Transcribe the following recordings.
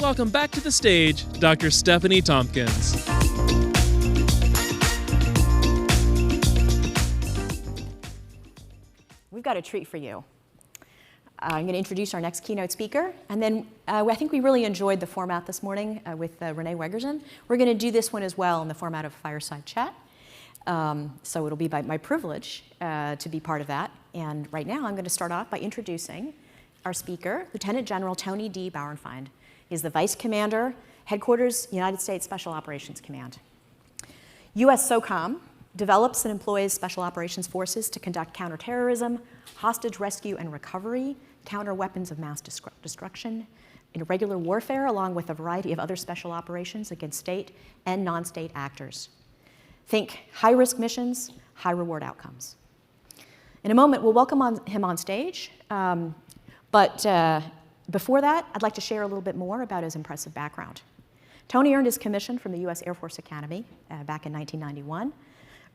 welcome back to the stage Dr. Stephanie Tompkins. We've got a treat for you. I'm going to introduce our next keynote speaker, and then I think we really enjoyed the format this morning with Renee Wegersen. We're going to do this one as well in the format of fireside chat. So it'll be my privilege to be part of that. And right now I'm going to start off by introducing our speaker, Lieutenant General Tony D. Bauernfeind. He's the Vice Commander, Headquarters, United States Special Operations Command. U.S. SOCOM develops and employs Special Operations Forces to conduct counterterrorism, hostage rescue and recovery, counter weapons of mass destruction, irregular warfare, along with a variety of other special operations against state and non-state actors. Think high-risk missions, high-reward outcomes. In a moment, we'll welcome him on stage, but before that, I'd like to share a little bit more about his impressive background. Tony earned his commission from the U.S. Air Force Academy back in 1991.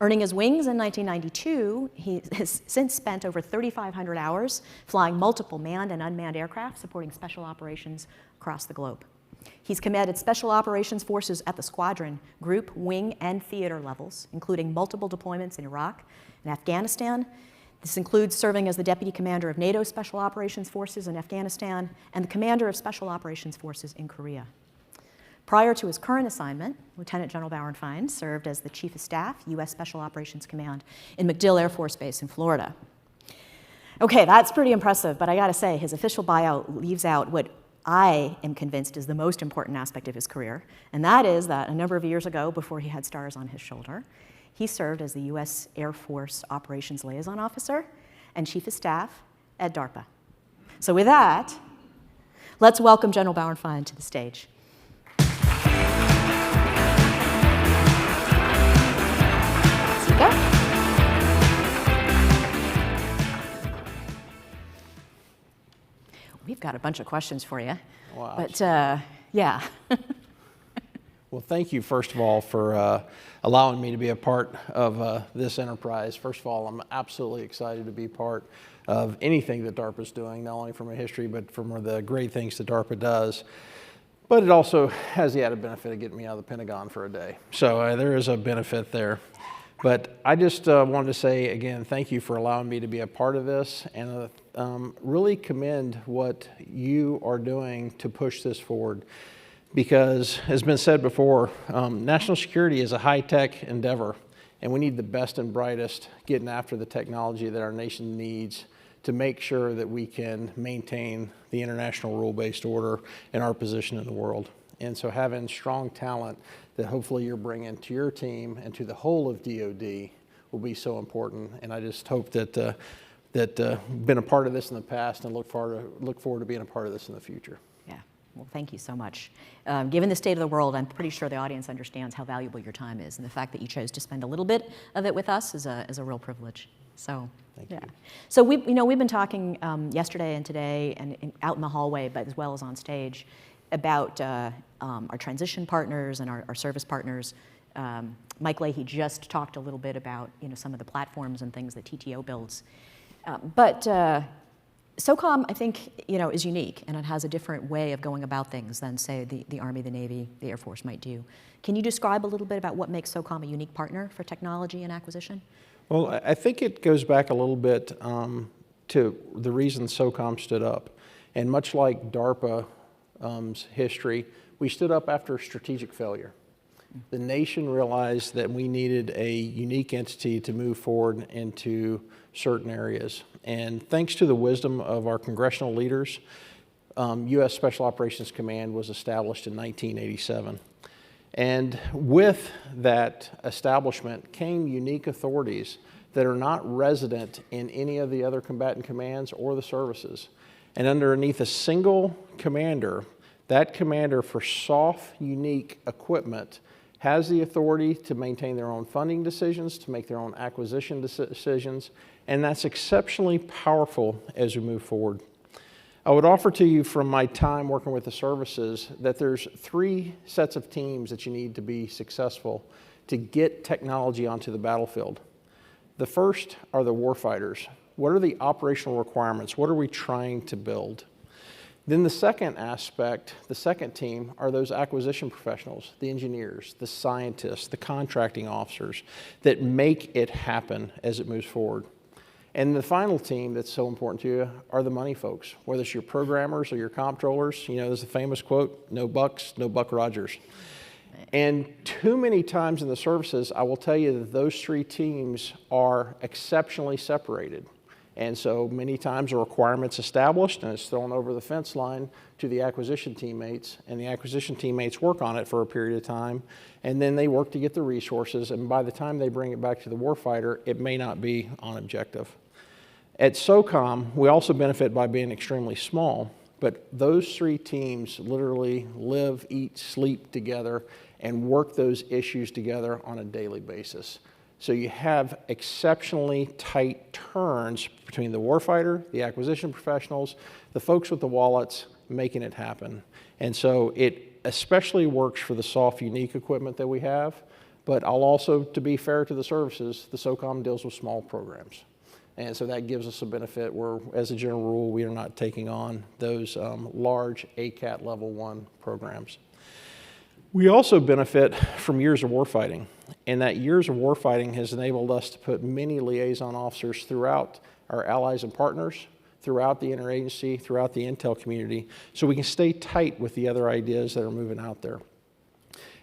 Earning his wings in 1992, he has since spent over 3,500 hours flying multiple manned and unmanned aircraft supporting special operations across the globe. He's commanded special operations forces at the squadron, group, wing, and theater levels, including multiple deployments in Iraq and Afghanistan. This includes serving as the deputy commander of NATO Special Operations Forces in Afghanistan and the commander of Special Operations Forces in Korea. Prior to his current assignment, Lieutenant General Bauernfeind served as the Chief of Staff, U.S. Special Operations Command in MacDill Air Force Base in Florida. Okay, that's pretty impressive, but I gotta say, his official bio leaves out what I am convinced is the most important aspect of his career, and that is that a number of years ago, before he had stars on his shoulder, he served as the U.S. Air Force Operations Liaison Officer and Chief of Staff at DARPA. So with that, let's welcome General Bauernfeind to the stage. We've got a bunch of questions for you. Wow. But yeah. Well, thank you, first of all, for allowing me to be a part of this enterprise. First of all, I'm absolutely excited to be part of anything that DARPA is doing, not only from a history, but from the great things that DARPA does. But it also has the added benefit of getting me out of the Pentagon for a day. So there is a benefit there. But I just wanted to say, again, thank you for allowing me to be a part of this, and really commend what you are doing to push this forward. Because, as been said before, national security is a high-tech endeavor, and we need the best and brightest getting after the technology that our nation needs to make sure that we can maintain the international rule-based order and our position in the world. And so having strong talent that hopefully you're bringing to your team and to the whole of DoD will be so important. And I just hope that been a part of this in the past and look forward to being a part of this in the future. Yeah, well, thank you so much. Given the state of the world, I'm pretty sure the audience understands how valuable your time is, and the fact that you chose to spend a little bit of it with us is a real privilege. So, thank yeah. you. So we've been talking yesterday and today and out in the hallway, but as well as on stage, about our transition partners and our service partners. Mike Leahy just talked a little bit about some of the platforms and things that TTO builds. But SOCOM, I think, is unique, and it has a different way of going about things than, say, the Army, the Navy, the Air Force might do. Can you describe a little bit about what makes SOCOM a unique partner for technology and acquisition? Well, I think it goes back a little bit to the reason SOCOM stood up. And much like DARPA's history, we stood up after strategic failure. The nation realized that we needed a unique entity to move forward into certain areas. And thanks to the wisdom of our congressional leaders, U.S. Special Operations Command was established in 1987. And with that establishment came unique authorities that are not resident in any of the other combatant commands or the services. And underneath a single commander, that commander for soft, unique equipment has the authority to maintain their own funding decisions, to make their own acquisition decisions, and that's exceptionally powerful as we move forward. I would offer to you from my time working with the services that there's 3 sets of teams that you need to be successful to get technology onto the battlefield. The first are the warfighters. What are the operational requirements? What are we trying to build? Then the second aspect, the second team, are those acquisition professionals, the engineers, the scientists, the contracting officers that make it happen as it moves forward. And the final team that's so important to you are the money folks, whether it's your programmers or your comptrollers. You know, there's a famous quote, no bucks, no Buck Rogers. And too many times in the services, I will tell you that those three teams are exceptionally separated. And so many times a requirement's established and it's thrown over the fence line to the acquisition teammates, and the acquisition teammates work on it for a period of time, and then they work to get the resources, and by the time they bring it back to the warfighter, it may not be on objective. At SOCOM, we also benefit by being extremely small, but those three teams literally live, eat, sleep together and work those issues together on a daily basis. So you have exceptionally tight turns between the warfighter, the acquisition professionals, the folks with the wallets making it happen. And so it especially works for the soft, unique equipment that we have, but I'll also, to be fair to the services, the SOCOM deals with small programs. And so that gives us a benefit where, as a general rule, we are not taking on those large ACAT Level 1 programs. We also benefit from years of warfighting, and that years of warfighting has enabled us to put many liaison officers throughout our allies and partners, throughout the interagency, throughout the intel community, so we can stay tight with the other ideas that are moving out there.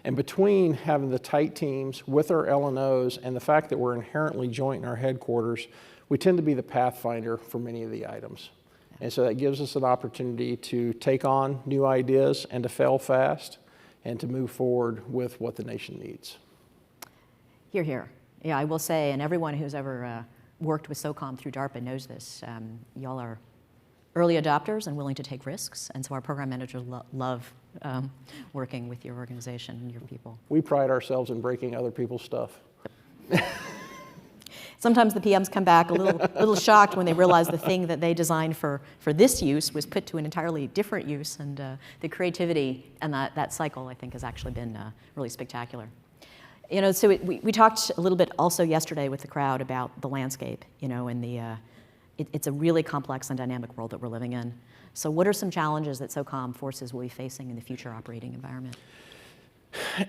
And between having the tight teams with our L&Os and the fact that we're inherently joint in our headquarters, we tend to be the pathfinder for many of the items. And so that gives us an opportunity to take on new ideas and to fail fast and to move forward with what the nation needs. Hear, hear. Yeah, I will say, and everyone who's ever worked with SOCOM through DARPA knows this, y'all are early adopters and willing to take risks, and so our program managers love working with your organization and your people. We pride ourselves in breaking other people's stuff. Sometimes the PMs come back a little shocked when they realize the thing that they designed for this use was put to an entirely different use, and the creativity and that cycle, I think, has actually been really spectacular. You know, so we talked a little bit also yesterday with the crowd about the landscape, you know, and it's a really complex and dynamic world that we're living in. So what are some challenges that SOCOM forces will be facing in the future operating environment?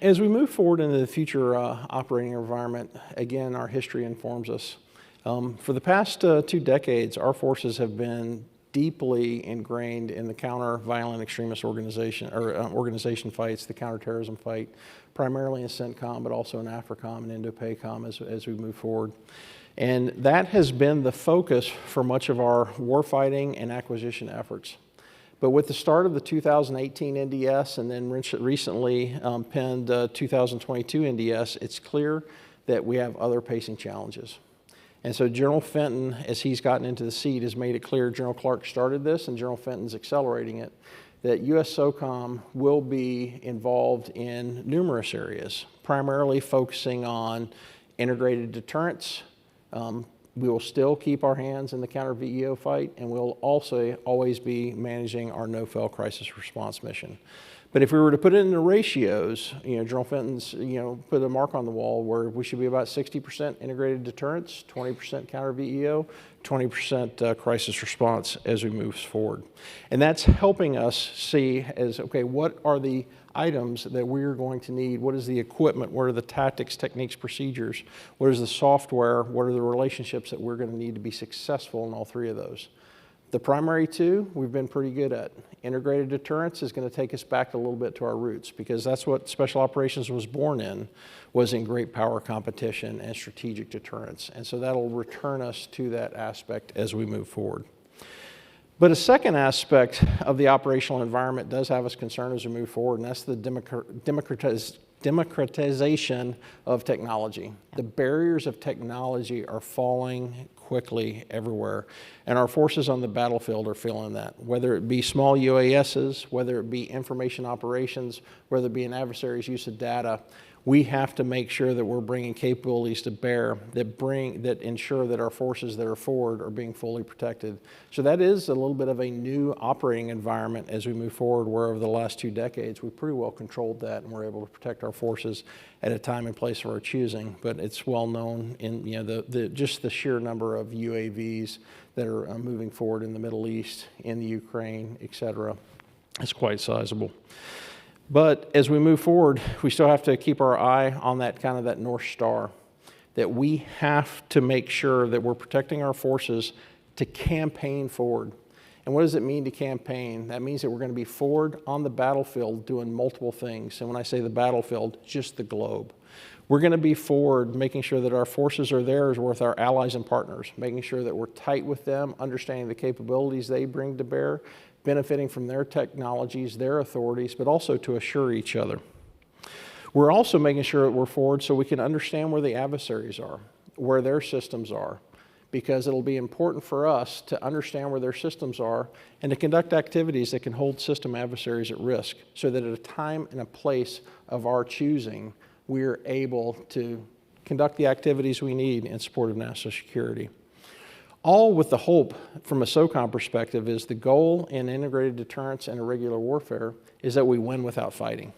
As we move forward into the future operating environment, again, our history informs us. For the past 2 decades, our forces have been deeply ingrained in the counter-violent extremist organization fights, the counterterrorism fight, primarily in CENTCOM, but also in AFRICOM and INDOPACOM as we move forward. And that has been the focus for much of our warfighting and acquisition efforts. But with the start of the 2018 NDS and then recently penned 2022 NDS, it's clear that we have other pacing challenges. And so General Fenton, as he's gotten into the seat, has made it clear, General Clark started this and General Fenton's accelerating it, that U.S. SOCOM will be involved in numerous areas, primarily focusing on integrated deterrence. We will still keep our hands in the counter-VEO fight, and we'll also always be managing our no-fail crisis response mission. But if we were to put it into ratios, you know, General Fenton's, you know, put a mark on the wall where we should be about 60% integrated deterrence, 20% counter-VEO, 20% crisis response as we move forward. And that's helping us see as, okay, what are the items that we're going to need? What is the equipment? What are the tactics, techniques, procedures? What is the software? What are the relationships that we're going to need to be successful in all three of those? The primary two, we've been pretty good at. Integrated deterrence is going to take us back a little bit to our roots, because that's what Special Operations was born in, was in great power competition and strategic deterrence. And so that'll return us to that aspect as we move forward. But a second aspect of the operational environment does have us concerned as we move forward, and that's the democratization of technology. The barriers of technology are falling quickly everywhere, and our forces on the battlefield are feeling that, whether it be small UASs, whether it be information operations, whether it be an adversary's use of data. We have to make sure that we're bringing capabilities to bear that ensure that our forces that are forward are being fully protected. So that is a little bit of a new operating environment as we move forward, where over the last 2 decades we've pretty well controlled that, and we're able to protect our forces at a time and place of our choosing. But it's well known in, you know, just the sheer number of UAVs that are moving forward in the Middle East, in the Ukraine, et cetera. It's quite sizable. But as we move forward, we still have to keep our eye on that kind of that North Star, that we have to make sure that we're protecting our forces to campaign forward. And what does it mean to campaign? That means that we're going to be forward on the battlefield doing multiple things. And when I say the battlefield, just the globe. We're going to be forward making sure that our forces are there with our allies and partners, making sure that we're tight with them, understanding the capabilities they bring to bear, benefiting from their technologies, their authorities, but also to assure each other. We're also making sure that we're forward so we can understand where the adversaries are, where their systems are, because it'll be important for us to understand where their systems are and to conduct activities that can hold system adversaries at risk so that at a time and a place of our choosing, we're able to conduct the activities we need in support of national security. All with the hope, from a SOCOM perspective, is the goal in integrated deterrence and irregular warfare is that we win without fighting.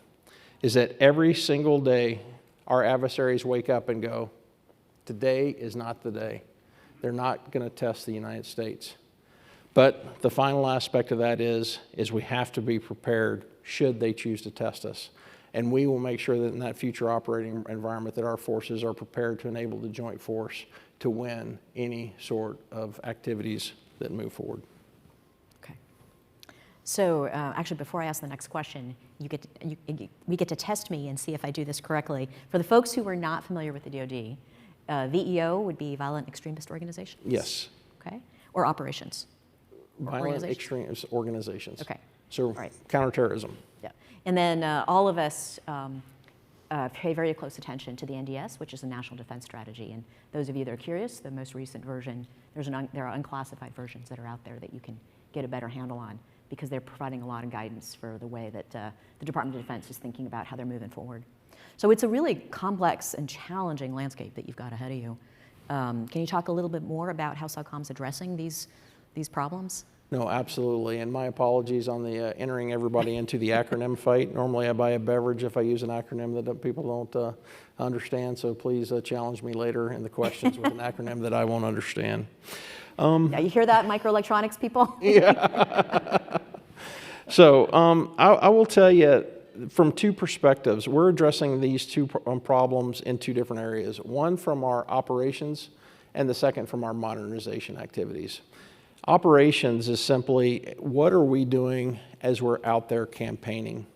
Is that every single day our adversaries wake up and go, today is not the day. They're not going to test the United States. But the final aspect of that is we have to be prepared should they choose to test us. And we will make sure that in that future operating environment that our forces are prepared to enable the joint force to win any sort of activities that move forward. Okay. So actually, before I ask the next question, we get to test me and see if I do this correctly. For the folks who are not familiar with the DoD, VEO would be violent extremist organizations? Yes. Okay. Or operations? Violent extremist organizations. Okay. So right. Counterterrorism. Yeah. And then all of us pay very close attention to the NDS, which is the National Defense Strategy. And those of you that are curious, the most recent version, there are unclassified versions that are out there that you can get a better handle on because they're providing a lot of guidance for the way that the Department of Defense is thinking about how they're moving forward. So it's a really complex and challenging landscape that you've got ahead of you. Can you talk a little bit more about how SOCOM's addressing these problems? No, absolutely. And my apologies on the entering everybody into the acronym fight. Normally I buy a beverage if I use an acronym that people don't understand. So please challenge me later in the questions with an acronym that I won't understand. Yeah, you hear that, microelectronics people? Yeah. So I will tell you, from two perspectives, we're addressing these two problems in two different areas. One from our operations and the second from our modernization activities. Operations is simply, what are we doing as we're out there campaigning?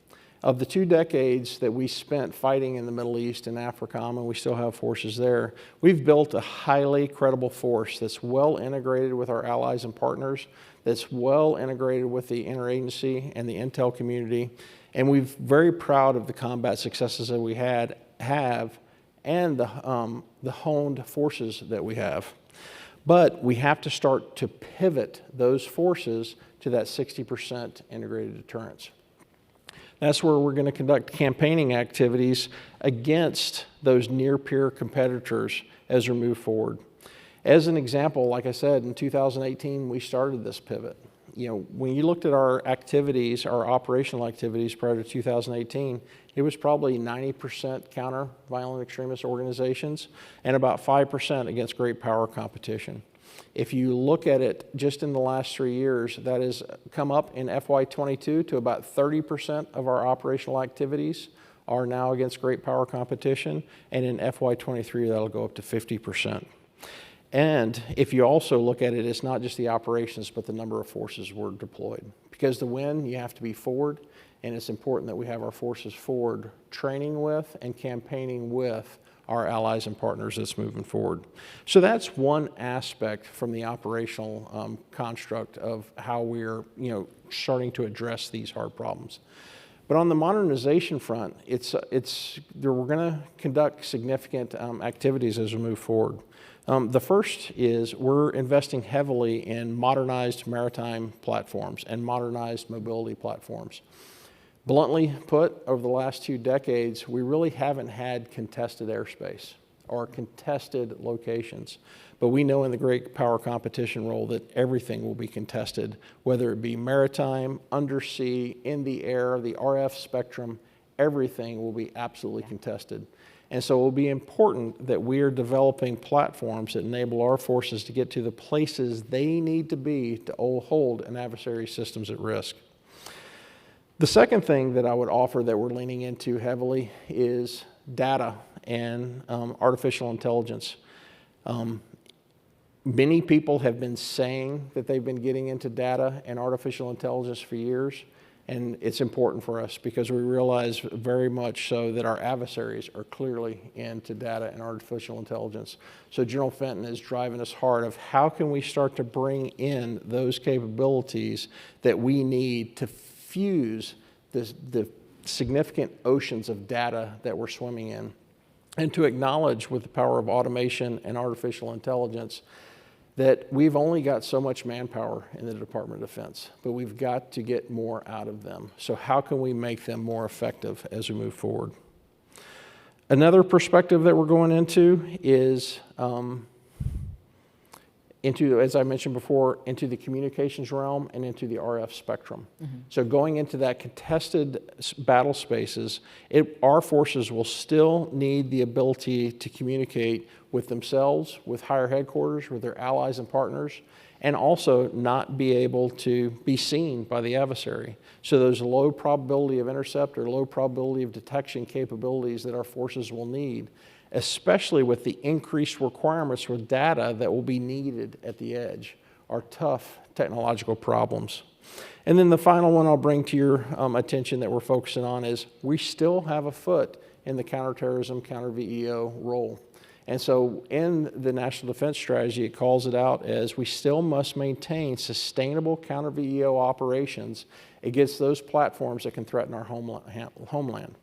Of the 2 decades that we spent fighting in the Middle East and AFRICOM, and we still have forces there, we've built a highly credible force that's well integrated with our allies and partners, that's well integrated with the interagency and the intel community, and we're very proud of the combat successes that we have and the honed forces that we have. But we have to start to pivot those forces to that 60% integrated deterrence. That's where we're going to conduct campaigning activities against those near-peer competitors as we move forward. As an example, like I said, in 2018, we started this pivot. You know, when you looked at our activities, our operational activities prior to 2018, it was probably 90% counter violent extremist organizations and about 5% against great power competition. If you look at it just in the last 3 years, that has come up in FY22 to about 30% of our operational activities are now against great power competition, and in FY23 that'll go up to 50%. And if you also look at it, it's not just the operations, but the number of forces we're deployed. Because to win, you have to be forward, and it's important that we have our forces forward, training with and campaigning with our allies and partners that's moving forward. So that's one aspect from the operational construct of how we're starting to address these hard problems. But on the modernization front, we're going to conduct significant activities as we move forward. The first is we're investing heavily in modernized maritime platforms and modernized mobility platforms. Bluntly put, over the last 2 decades, we really haven't had contested airspace or contested locations. But we know in the great power competition role that everything will be contested, whether it be maritime, undersea, in the air, the RF spectrum, everything will be absolutely contested. And so it will be important that we are developing platforms that enable our forces to get to the places they need to be to hold an adversary's systems at risk. The second thing that I would offer that we're leaning into heavily is data and artificial intelligence. Many people have been saying that they've been getting into data and artificial intelligence for years, and it's important for us because we realize very much so that our adversaries are clearly into data and artificial intelligence. So General Fenton is driving us hard of how can we start to bring in those capabilities that we need to fuse the significant oceans of data that we're swimming in, and to acknowledge with the power of automation and artificial intelligence that we've only got so much manpower in the Department of Defense, but we've got to get more out of them. So how can we make them more effective as we move forward? Another perspective that we're going into is as I mentioned before, into the communications realm and into the RF spectrum. So going into that contested battle spaces, our forces will still need the ability to communicate with themselves, with higher headquarters, with their allies and partners, and also not be able to be seen by the adversary. So those low probability of intercept or low probability of detection capabilities that our forces will need, especially with the increased requirements with data that will be needed at the edge, are tough technological problems. And then the final one I'll bring to your attention that we're focusing on is we still have a foot in the counterterrorism, counter-VEO role. And so in the National Defense Strategy, it calls it out as we still must maintain sustainable counter-VEO operations against those platforms that can threaten our homeland.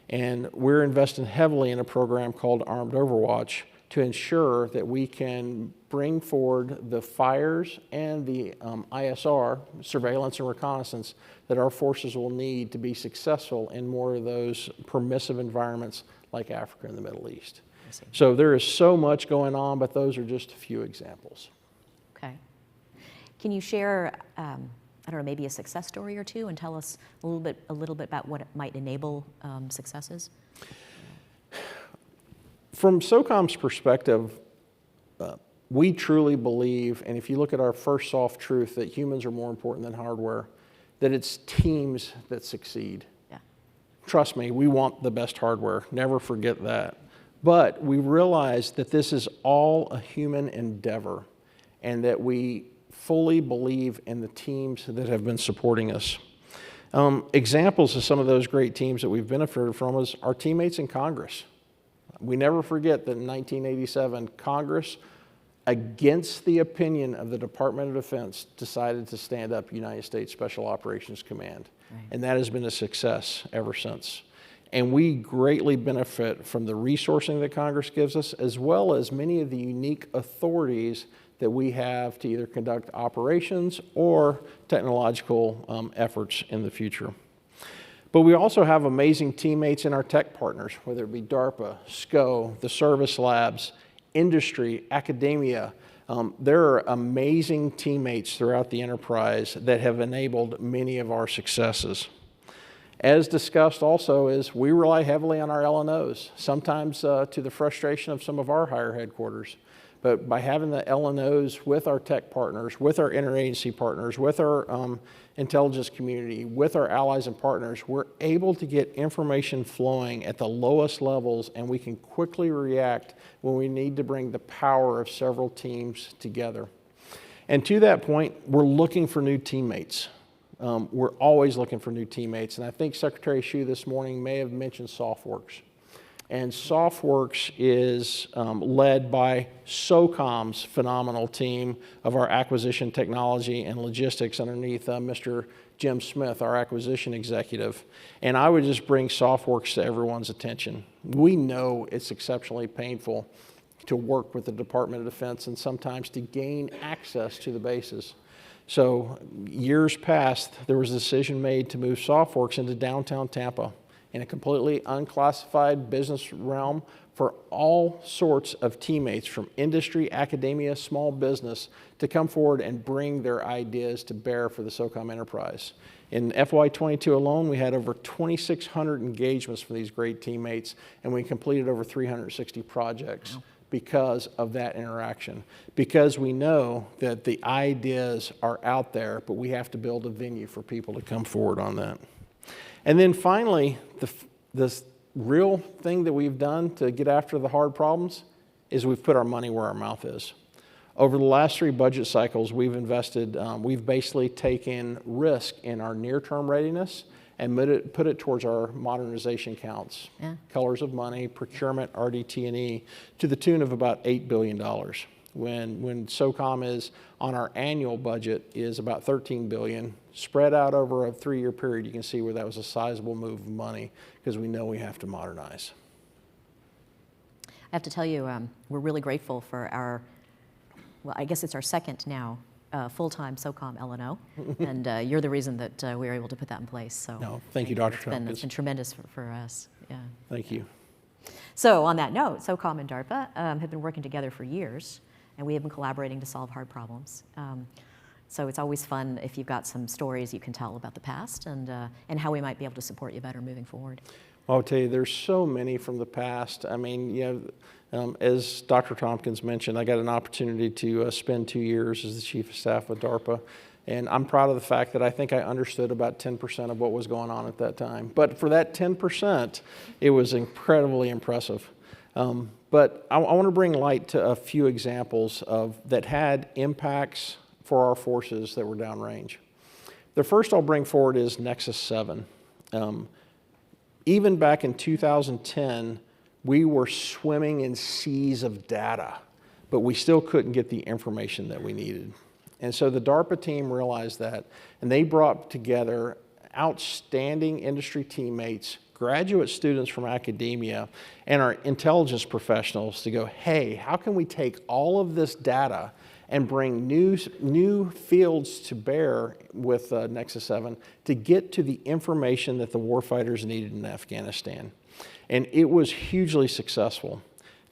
And we're investing heavily in a program called Armed Overwatch to ensure that we can bring forward the fires and the ISR, surveillance and reconnaissance, that our forces will need to be successful in more of those permissive environments like Africa and the Middle East. So there is so much going on, but those are just a few examples. Okay. Can you share, I don't know, maybe a success story or two and tell us a little bit about what it might enable successes? From SOCOM's perspective, we truly believe, and if you look at our first soft truth, that humans are more important than hardware, that it's teams that succeed. Yeah. Trust me, we want the best hardware. Never forget that. But we realize that this is all a human endeavor and that we fully believe in the teams that have been supporting us. Examples of some of those great teams that we've benefited from is our teammates in Congress. We never forget that in 1987, Congress, against the opinion of the Department of Defense, decided to stand up United States Special Operations Command. Right. And that has been a success ever since. And we greatly benefit from the resourcing that Congress gives us, as well as many of the unique authorities that we have to either conduct operations or technological efforts in the future. But we also have amazing teammates in our tech partners, whether it be DARPA, SCO, the service labs, industry, academia. There are amazing teammates throughout the enterprise that have enabled many of our successes. As discussed also is we rely heavily on our LNOs, sometimes to the frustration of some of our higher headquarters. But by having the LNOs with our tech partners, with our interagency partners, with our intelligence community, with our allies and partners, we're able to get information flowing at the lowest levels, and we can quickly react when we need to bring the power of several teams together. And to that point, we're looking for new teammates. We're always looking for new teammates, and I think Secretary Hsu this morning may have mentioned SOFWORX. And SOFWORX is led by SOCOM's phenomenal team of our acquisition technology and logistics underneath Mr. Jim Smith, our acquisition executive. And I would just bring SOFWORX to everyone's attention. We know it's exceptionally painful to work with the Department of Defense and sometimes to gain access to the bases. So years past, there was a decision made to move SOFWORX into downtown Tampa. in a completely unclassified business realm for all sorts of teammates from industry, academia, small business to come forward and bring their ideas to bear for the SOCOM enterprise. In FY22 alone, we had over 2,600 engagements from these great teammates, and we completed over 360 projects. Wow. Because of that interaction, because we know that the ideas are out there, but we have to build a venue for people to come forward on that. And then finally, this real thing that we've done to get after the hard problems is we've put our money where our mouth is. Over the last 3 budget cycles, we've invested, we've basically taken risk in our near-term readiness and put it towards our modernization counts. Yeah. Colors of money, procurement, RDT&E, to the tune of about $8 billion. When SOCOM is on our annual budget is about $13 billion, spread out over a 3-year period, you can see where that was a sizable move of money because we know we have to modernize. I have to tell you, we're really grateful for our, well, I guess it's our second now, full-time SOCOM L&O, and you're the reason that we were able to put that in place. So no, thank you, Dr. Tompkins. It's been tremendous for us. Yeah. Thank you. So on that note, SOCOM and DARPA have been working together for years, and we have been collaborating to solve hard problems. So it's always fun if you've got some stories you can tell about the past and how we might be able to support you better moving forward. Well, I'll tell you, there's so many from the past. I mean, you know, as Dr. Tompkins mentioned, I got an opportunity to spend 2 years as the Chief of Staff with DARPA, and I'm proud of the fact that I think I understood about 10% of what was going on at that time. But for that 10%, it was incredibly impressive. But I want to bring light to a few examples that had impacts for our forces that were downrange. The first I'll bring forward is Nexus 7. Even back in 2010, we were swimming in seas of data, but we still couldn't get the information that we needed. And so the DARPA team realized that, and they brought together outstanding industry teammates, graduate students from academia, and our intelligence professionals to go, hey, how can we take all of this data and bring new fields to bear with Nexus 7 to get to the information that the warfighters needed in Afghanistan. And it was hugely successful.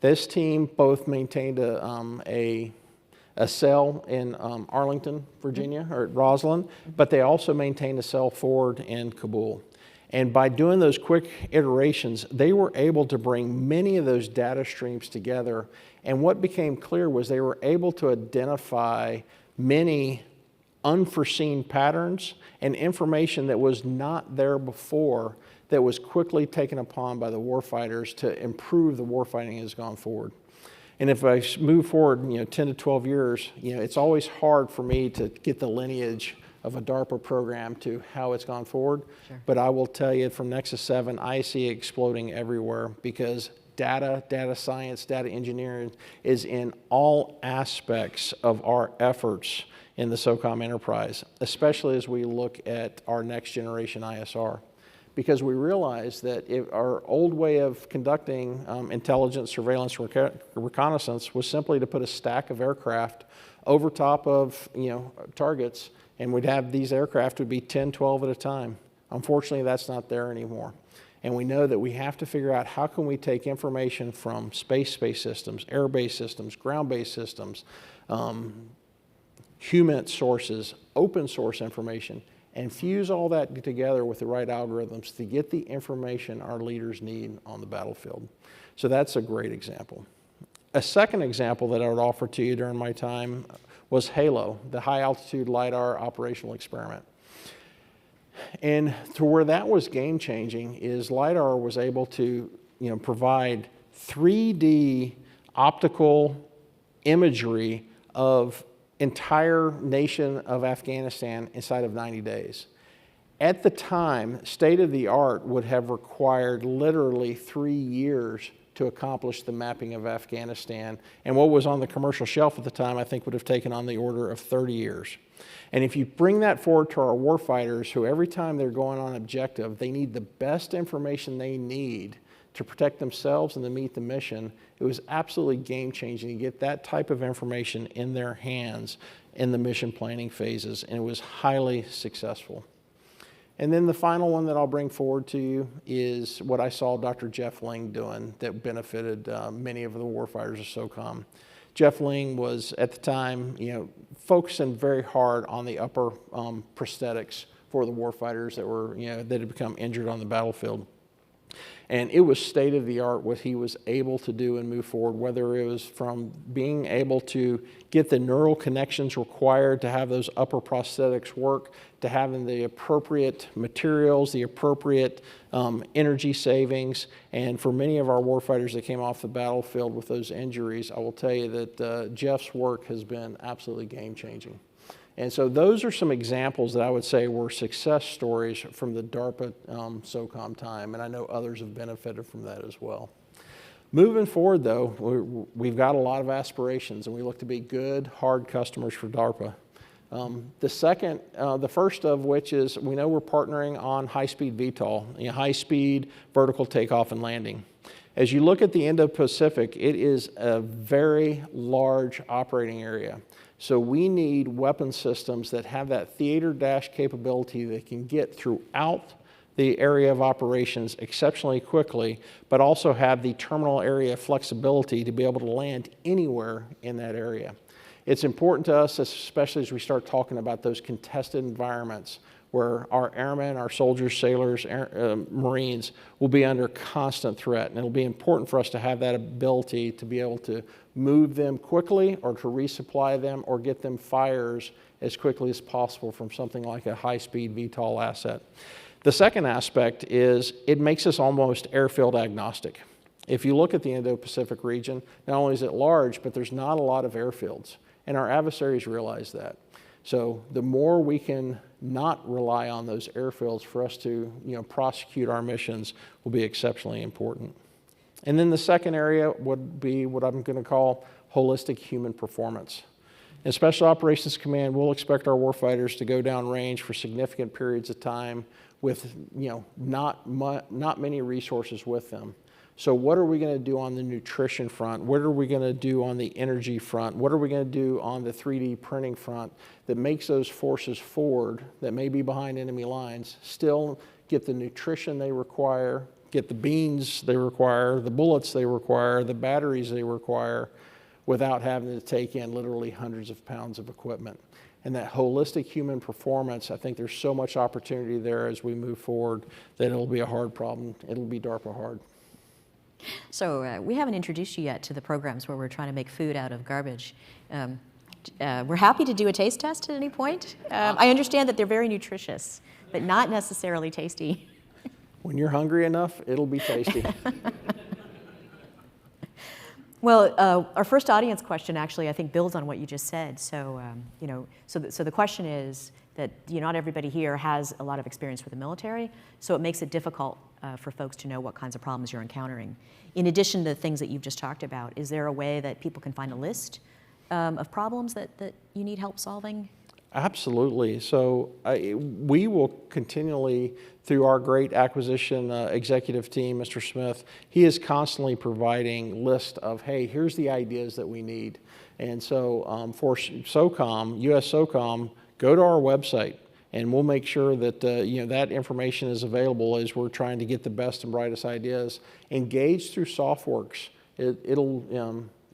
This team both maintained a cell in Arlington, Virginia, or at Roslyn, but they also maintained a cell forward in Kabul. And by doing those quick iterations, they were able to bring many of those data streams together. And what became clear was they were able to identify many unforeseen patterns and information that was not there before that was quickly taken upon by the warfighters to improve the warfighting as gone forward. And if I move forward, 10 to 12 years, it's always hard for me to get the lineage of a DARPA program to how it's gone forward. Sure. But I will tell you from Nexus 7, I see it exploding everywhere because data science, data engineering is in all aspects of our efforts in the SOCOM enterprise, especially as we look at our next generation ISR. Because we realize that if our old way of conducting intelligence, surveillance, reconnaissance was simply to put a stack of aircraft over top of targets, and we'd have these aircraft would be 10, 12 at a time. Unfortunately, that's not there anymore. And we know that we have to figure out how can we take information from space-based systems, air-based systems, ground-based systems, human sources, open source information, and fuse all that together with the right algorithms to get the information our leaders need on the battlefield. So that's a great example. A second example that I would offer to you during my time was HALO, the High Altitude LiDAR Operational Experiment. And to where that was game-changing is LiDAR was able to provide 3D optical imagery of entire nation of Afghanistan inside of 90 days. At the time, state-of-the-art would have required literally 3 years to accomplish the mapping of Afghanistan. And what was on the commercial shelf at the time, I think would have taken on the order of 30 years. And if you bring that forward to our warfighters, who every time they're going on objective, they need the best information they need to protect themselves and to meet the mission, it was absolutely game-changing to get that type of information in their hands in the mission planning phases, and it was highly successful. And then the final one that I'll bring forward to you is what I saw Dr. Jeff Ling doing that benefited many of the warfighters of SOCOM. Jeff Ling was, at the time, focusing very hard on the upper prosthetics for the warfighters that had become injured on the battlefield. And it was state of the art what he was able to do and move forward, whether it was from being able to get the neural connections required to have those upper prosthetics work, to having the appropriate materials, the appropriate energy savings. And for many of our warfighters that came off the battlefield with those injuries, I will tell you that Jeff's work has been absolutely game-changing. And so those are some examples that I would say were success stories from the DARPA SOCOM time, and I know others have benefited from that as well. Moving forward, though, we've got a lot of aspirations, and we look to be good, hard customers for DARPA. The first of which is we know we're partnering on high-speed VTOL, high-speed vertical takeoff and landing. As you look at the Indo-Pacific, it is a very large operating area. So we need weapon systems that have that theater dash capability that can get throughout the area of operations exceptionally quickly, but also have the terminal area flexibility to be able to land anywhere in that area. It's important to us, especially as we start talking about those contested environments where our airmen, our soldiers, sailors, Marines will be under constant threat. And it'll be important for us to have that ability to be able to move them quickly or to resupply them or get them fires as quickly as possible from something like a high-speed VTOL asset. The second aspect is it makes us almost airfield agnostic. If you look at the Indo-Pacific region, not only is it large, but there's not a lot of airfields. And our adversaries realize that. So the more we can not rely on those airfields for us to prosecute our missions will be exceptionally important. And then the second area would be what I'm going to call holistic human performance. In Special Operations Command, we'll expect our warfighters to go down range for significant periods of time with not many resources with them. So what are we going to do on the nutrition front? What are we going to do on the energy front? What are we going to do on the 3D printing front that makes those forces forward that may be behind enemy lines still get the nutrition they require, get the beans they require, the bullets they require, the batteries they require, without having to take in literally hundreds of pounds of equipment? And that holistic human performance, I think there's so much opportunity there as we move forward that it'll be a hard problem. It'll be DARPA hard. So we haven't introduced you yet to the programs where we're trying to make food out of garbage. We're happy to do a taste test at any point. I understand that they're very nutritious, but not necessarily tasty. When you're hungry enough, it'll be tasty. Well, our first audience question actually, I think, builds on what you just said. So, so the question is that not everybody here has a lot of experience with the military, so it makes it difficult for folks to know what kinds of problems you're encountering. In addition to the things that you've just talked about, is there a way that people can find a list of problems that you need help solving? Absolutely. So we will continually, through our great acquisition executive team, Mr. Smith, he is constantly providing lists of, hey, here's the ideas that we need. And so for SOCOM, US SOCOM, go to our website and we'll make sure that that information is available as we're trying to get the best and brightest ideas. Engage through SoftWorks.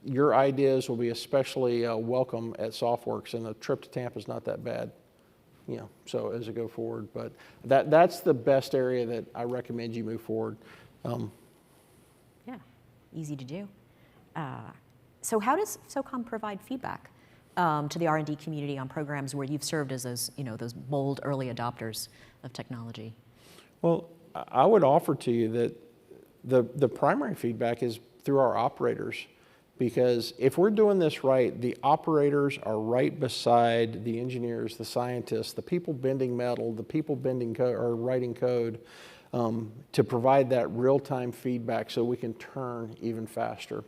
Your ideas will be especially welcome at SoftWorks, and the trip to Tampa is not that bad, so as we go forward. But that's the best area that I recommend you move forward. Yeah, easy to do. So how does SOCOM provide feedback to the R&D community on programs where you've served as those bold early adopters of technology? Well, I would offer to you that the primary feedback is through our operators. Because if we're doing this right, the operators are right beside the engineers, the scientists, the people bending metal, the people bending or writing code to provide that real-time feedback so we can turn even faster.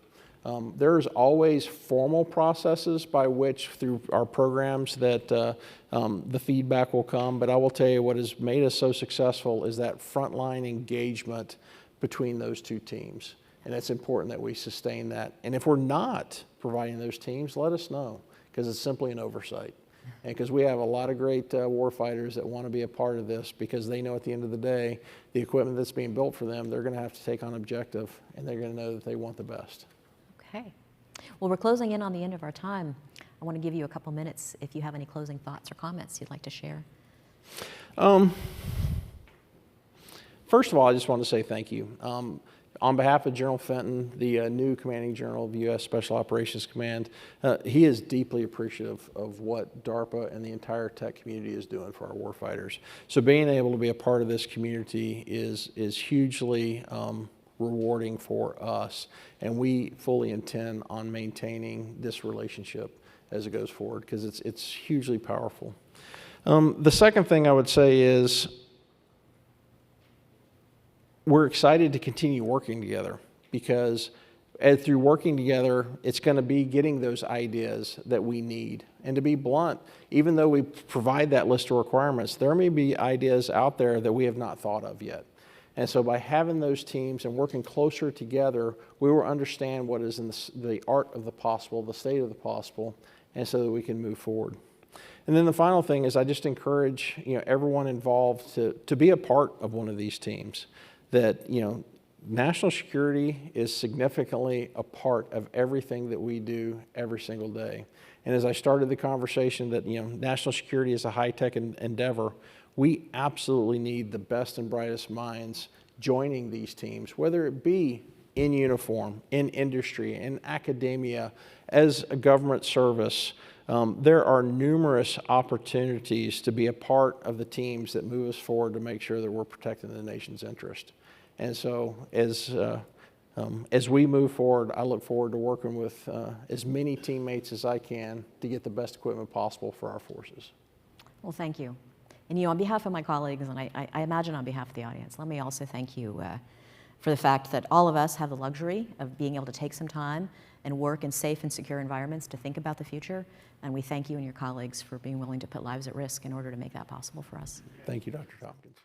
There's always formal processes by which through our programs that the feedback will come, but I will tell you what has made us so successful is that frontline engagement between those two teams. And it's important that we sustain that. And if we're not providing those teams, let us know, because it's simply an oversight. And because we have a lot of great warfighters that want to be a part of this, because they know at the end of the day, the equipment that's being built for them, they're going to have to take on objective, and they're going to know that they want the best. Okay. Well, we're closing in on the end of our time. I want to give you a couple minutes if you have any closing thoughts or comments you'd like to share. First of all, I just want to say thank you. On behalf of General Fenton, the new Commanding General of U.S. Special Operations Command, he is deeply appreciative of what DARPA and the entire tech community is doing for our warfighters. So being able to be a part of this community is hugely rewarding for us, and we fully intend on maintaining this relationship as it goes forward, because it's hugely powerful. The second thing I would say is, we're excited to continue working together, because through working together, it's going to be getting those ideas that we need. And to be blunt, even though we provide that list of requirements, there may be ideas out there that we have not thought of yet. And so by having those teams and working closer together, we will understand what is in the art of the possible, the state of the possible, and so that we can move forward. And then the final thing is, I just encourage everyone involved to be a part of one of these teams. That national security is significantly a part of everything that we do every single day. And as I started the conversation that national security is a high-tech endeavor, we absolutely need the best and brightest minds joining these teams, whether it be in uniform, in industry, in academia, as a government service. There are numerous opportunities to be a part of the teams that move us forward to make sure that we're protecting the nation's interest. And so as we move forward, I look forward to working with as many teammates as I can to get the best equipment possible for our forces. Well, thank you. And on behalf of my colleagues, and I imagine on behalf of the audience, let me also thank you for the fact that all of us have the luxury of being able to take some time and work in safe and secure environments to think about the future. And we thank you and your colleagues for being willing to put lives at risk in order to make that possible for us. Thank you, Dr. Tompkins.